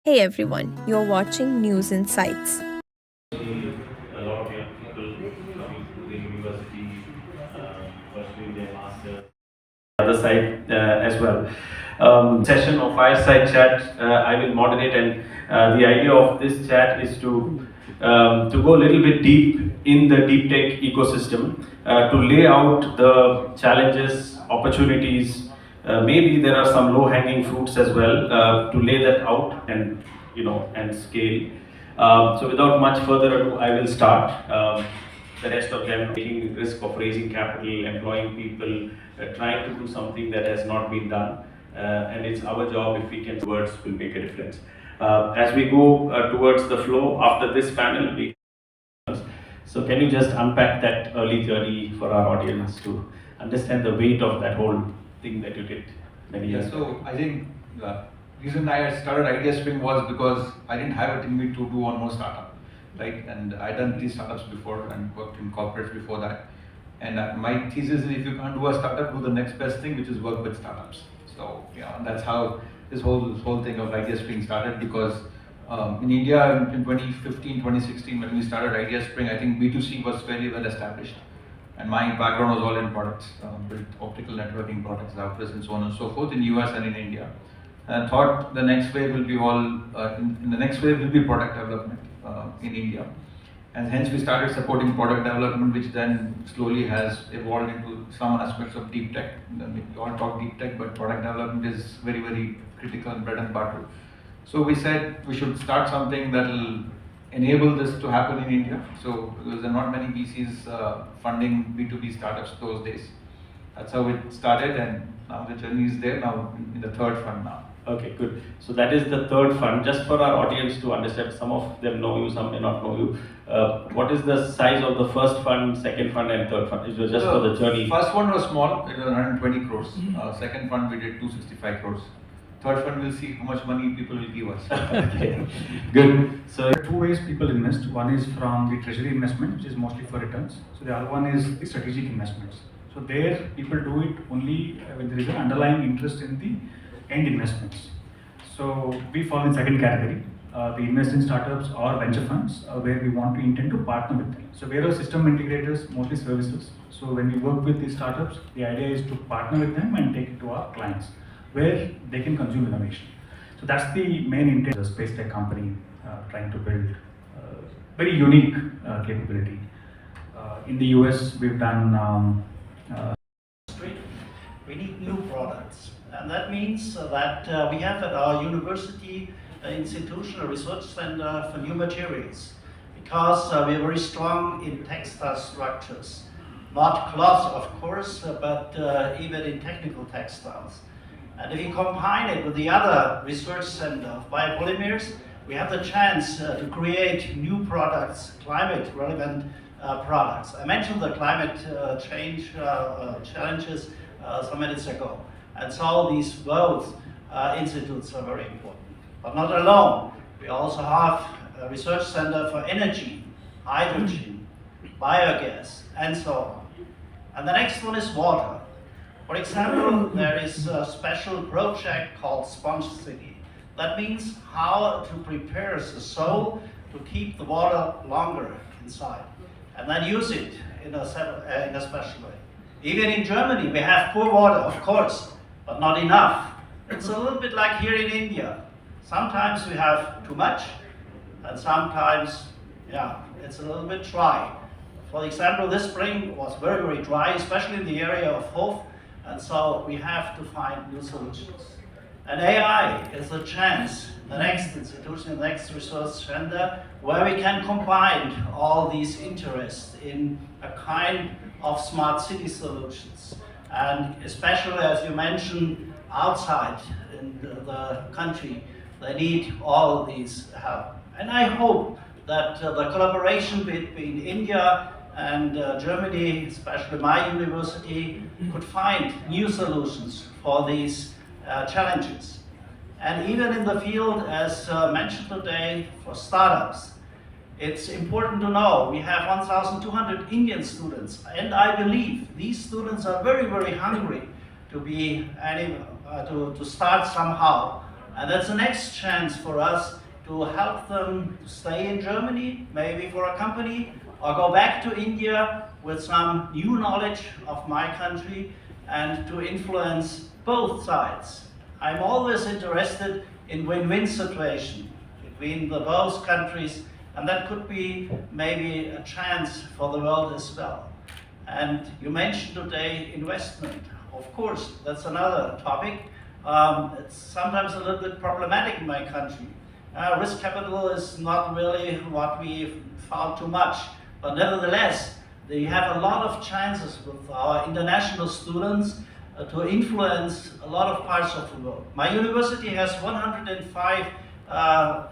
Hey everyone, you're watching News Insights. A lot of young people coming to the university, pursuing their masters. Other side as well. Session of fireside chat I will moderate, and the idea of this chat is to go a little bit deep in the deep tech ecosystem, to lay out the challenges, opportunities. Maybe there are some low hanging fruits as well, to lay that out and and scale. So without much further ado, I will start. The rest of them taking risk of raising capital, employing people, trying to do something that has not been done. And it's our job, if we can, words will make a difference. As we go towards the flow after this panel, so can you just unpack that early journey for our audience to understand the weight of that whole thing that you did many years ago? So I think the reason I started Idea Spring was because I didn't have it in me to do one more startup, right? And I done 3 startups before and worked in corporates before that. And my thesis is, if you can't do a startup, do the next best thing, which is work with startups. So that's how this whole thing of Idea Spring started. Because in India in 2015, 2016, when we started Idea Spring, I think B2C was fairly well established. And my background was all in products, built optical networking products, routers, and so on and so forth in US and in India. And I thought the next wave will be in the next wave will be product development in India. And hence we started supporting product development, which then slowly has evolved into some aspects of deep tech. We all talk deep tech, but product development is very, very critical and bread and butter. So we said we should start something that will enable this to happen in India. So because there are not many VCs funding B2B startups those days. That's how it started, and now the journey is there now in the third fund now. Okay, good. So that is the third fund. Just for our audience to understand, some of them know you, some may not know you. What is the size of the first fund, second fund, and third fund? It was just for the journey. First one was small, it was 120 crores. Second fund we did 265 crores. Third fund, we'll see how much money people will give us. Okay, good. So There are 2 ways people invest. One is from the treasury investment, which is mostly for returns. So the other one is the strategic investments. So there, people do it only when there is an underlying interest in the end investments. So we fall in second category. We invest in startups or venture funds where we want to intend to partner with them. So we are system integrators, mostly services. So when we work with these startups, the idea is to partner with them and take it to our clients, where they can consume innovation. So that's the main intent of a space tech company trying to build very unique capability. In the US, we've done we need new products. And that means that we have at our university an institutional research center for new materials, because we are very strong in textile structures. Not cloth, of course, but even in technical textiles. And if you combine it with the other research center of biopolymers, we have the chance to create new products, climate relevant products. I mentioned the climate change challenges some minutes ago. And so these both institutes are very important. But not alone. We also have a research center for energy, hydrogen, biogas, and so on. And the next one is water. For example, there is a special project called Sponge City. That means how to prepare the soil to keep the water longer inside, and then use it in a special way. Even in Germany, we have poor water, of course, but not enough. It's a little bit like here in India. Sometimes we have too much, and sometimes, it's a little bit dry. For example, this spring was very, very dry, especially in the area of Hof, and so we have to find new solutions. And AI is a chance, the next institution, the next research center, where we can combine all these interests in a kind of smart city solutions. And especially, as you mentioned, outside in the country, they need all these help. And I hope that the collaboration between India and Germany, especially my university, could find new solutions for these challenges. And even in the field, as mentioned today, for startups, it's important to know we have 1,200 Indian students, and I believe these students are very, very hungry to be to start somehow And that's the next chance for us to help them stay in Germany, maybe for a company, or go back to India with some new knowledge of my country and to influence both sides. I'm always interested in win-win situation between the both countries, and that could be maybe a chance for the world as well. And you mentioned today investment. Of course, that's another topic. It's sometimes a little bit problematic in my country. Risk capital is not really what we found too much, but nevertheless, they have a lot of chances with our international students to influence a lot of parts of the world. My university has 105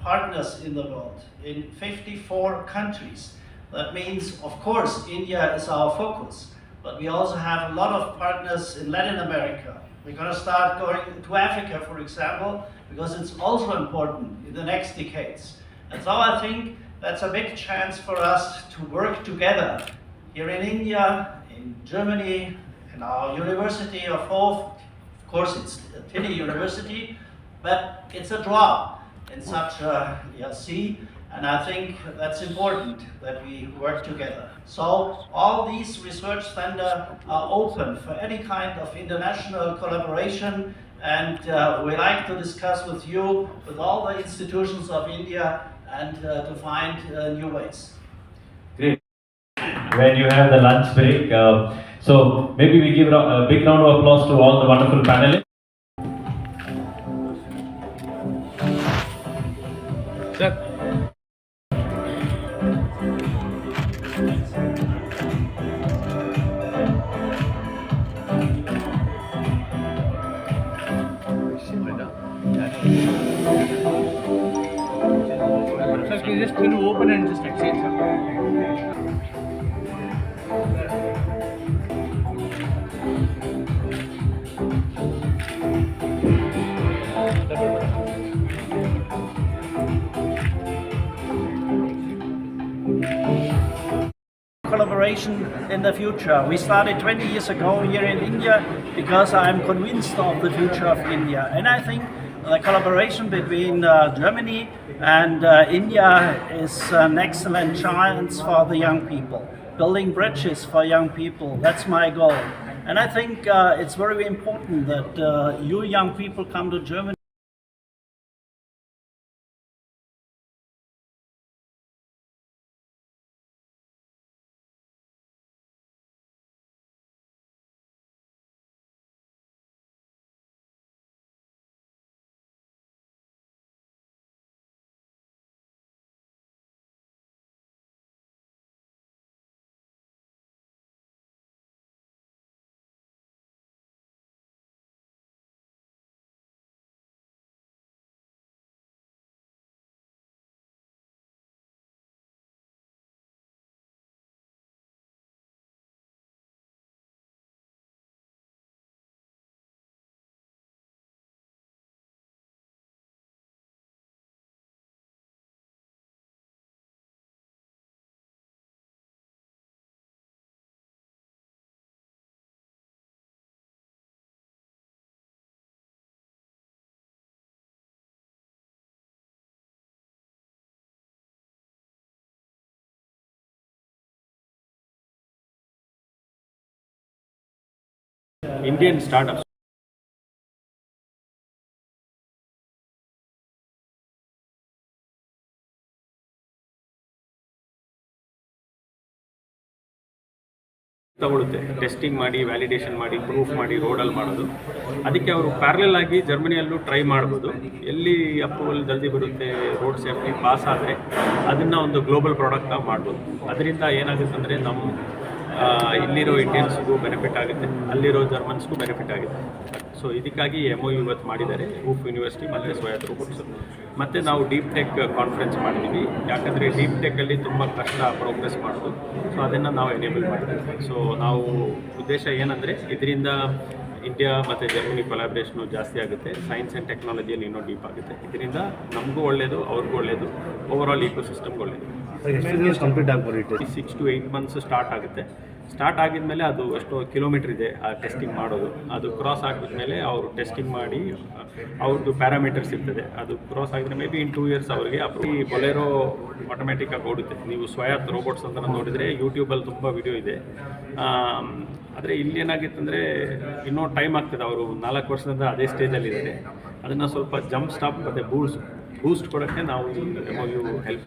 partners in the world, in 54 countries. That means, of course, India is our focus, but we also have a lot of partners in Latin America. We're going to start going to Africa, for example, because it's also important in the next decades. And so I think that's a big chance for us to work together here in India, in Germany, in our University of Hof. Of course, it's a tiny university, but it's a draw in such a sea. And I think that's important that we work together. So all these research centers are open for any kind of international collaboration, and we like to discuss with you, with all the institutions of India, and to find new ways. Great. When you have the lunch break, so maybe we give a big round of applause to all the wonderful panelists. Sir. Just going to open and just exchange. Collaboration in the future. We started 20 years ago here in India because I'm convinced of the future of India, and I think the collaboration between Germany and India is an excellent chance for the young people. Building bridges for young people, that's my goal. And I think it's very important that you young people come to Germany. Indian startups. ತಗೊಳುತ್ತೆ testing ಮಾಡಿ validation ಮಾಡಿ proof ಮಾಡಿ ರೋಡಲ್ಲಿ ಮಾಡೋದು. ಅದಕ್ಕೆ ಅವರು parallel ಆಗಿ ಜರ್ಮನಿಯಲ್ಲೂ try ಮಾಡ್ಬೋದು. ಎಲ್ಲಿ ಅಪ್ರೂವಲ್ ಜಲ್ದಿ ಬರುತ್ತೆ, ರೋಡ್ ಸೇಫ್ಟಿ ಪಾಸ್ ಆದರೆ ಅದನ್ನು ಒಂದು ಗ್ಲೋಬಲ್ ಪ್ರಾಡಕ್ಟ್ ನಾವು ಮಾಡ್ಬೋದು. ಅದರಿಂದ ಏನಾಗುತ್ತೆ ಅಂದರೆ ನಮ್ಮ ಇಲ್ಲಿರೋ ಇಂಡಿಯನ್ಸ್ಗೂ ಬೆನಿಫಿಟ್ ಆಗುತ್ತೆ, ಅಲ್ಲಿರೋ ಜರ್ಮನ್ಸ್ಗೂ ಬೆನಿಫಿಟ್ ಆಗುತ್ತೆ. ಸೊ ಇದಕ್ಕಾಗಿ MoU ಇವತ್ತು ಮಾಡಿದ್ದಾರೆ ರೂಫ್ ಯೂನಿವರ್ಸಿಟಿ ಮತ್ತು ಸ್ವಾಯತ್ತ ರೋಬೋಟ್ಸ್. ಮತ್ತು ನಾವು ಡೀಪ್ ಟೆಕ್ ಕಾನ್ಫರೆನ್ಸ್ ಮಾಡಿದ್ದೀವಿ, ಯಾಕಂದರೆ ಡೀಪ್ ಟೆಕ್ಕಲ್ಲಿ ತುಂಬ ಕಷ್ಟ ಪ್ರೋಗ್ರೆಸ್ ಮಾಡೋದು. ಸೊ ಅದನ್ನು ನಾವು ಎನೇಬಲ್ ಮಾಡಿದ್ದೀವಿ. ಸೊ ನಾವು ಉದ್ದೇಶ ಏನಂದರೆ ಇದರಿಂದ ಇಂಡಿಯಾ ಮತ್ತು ಜರ್ಮನಿ ಕೊಲಾಬ್ರೇಷನು ಜಾಸ್ತಿ ಆಗುತ್ತೆ, ಸೈನ್ಸ್ ಆ್ಯಂಡ್ ಟೆಕ್ನಾಲಜಿಯಲ್ಲಿ ಇನ್ನೂ ಡೀಪ್ ಆಗುತ್ತೆ. ಇದರಿಂದ ನಮಗೂ ಒಳ್ಳೆಯದು, ಅವ್ರಿಗೂ ಒಳ್ಳೆಯದು, ಓವರಾಲ್ ಈಕೋ ಸಿಸ್ಟಮ್ಗೆ ಒಳ್ಳೆಯದು. ಕಂಪ್ಲೀಟ್ ಆಗ್ಬೋದು. 6 to 8 months ಸ್ಟಾರ್ಟ್ ಆಗುತ್ತೆ. ಸ್ಟಾರ್ಟ್ ಆಗಿದ್ಮೇಲೆ ಅದು ಎಷ್ಟೋ ಕಿಲೋಮೀಟ್ರ್ ಇದೆ ಆ ಟೆಸ್ಟಿಂಗ್ ಮಾಡೋದು. ಅದು ಕ್ರಾಸ್ ಆಗಿದ್ಮೇಲೆ ಅವರು ಟೆಸ್ಟಿಂಗ್ ಮಾಡಿ ಅವ್ರದ್ದು ಪ್ಯಾರಾಮೀಟರ್ಸ್ ಇರ್ತದೆ. ಅದು ಕ್ರಾಸ್ ಆಗಿದ್ರೆ ಮೇ ಬಿ ಇನ್ 2 years ಅವರಿಗೆ ಈ ಬೊಲೆರೋ ಆಟೋಮೆಟಿಕ್ಕಾಗಿ ಓಡುತ್ತೆ. ನೀವು ಸ್ವಾಯತ್ ರೋಬೋಟ್ಸ್ ಅಂತ ನೋಡಿದರೆ ಯೂಟ್ಯೂಬಲ್ಲಿ ತುಂಬ ವಿಡಿಯೋ ಇದೆ. ಆದರೆ ಇಲ್ಲಿ ಏನಾಗಿತ್ತು ಅಂದರೆ ಇನ್ನೂ ಟೈಮ್ ಆಗ್ತದೆ. ಅವರು 4 ವರ್ಷದಿಂದ ಅದೇ ಸ್ಟೇಜಲ್ಲಿದ್ದಾರೆ. ಅದನ್ನು ಸ್ವಲ್ಪ ಜಂಪ್ ಸ್ಟಾಪ್ ಮತ್ತು ಬೂಸ್ಟ್ ಕೊಡೋಕ್ಕೆ ನಾವು MoU ಹೆಲ್ಪ್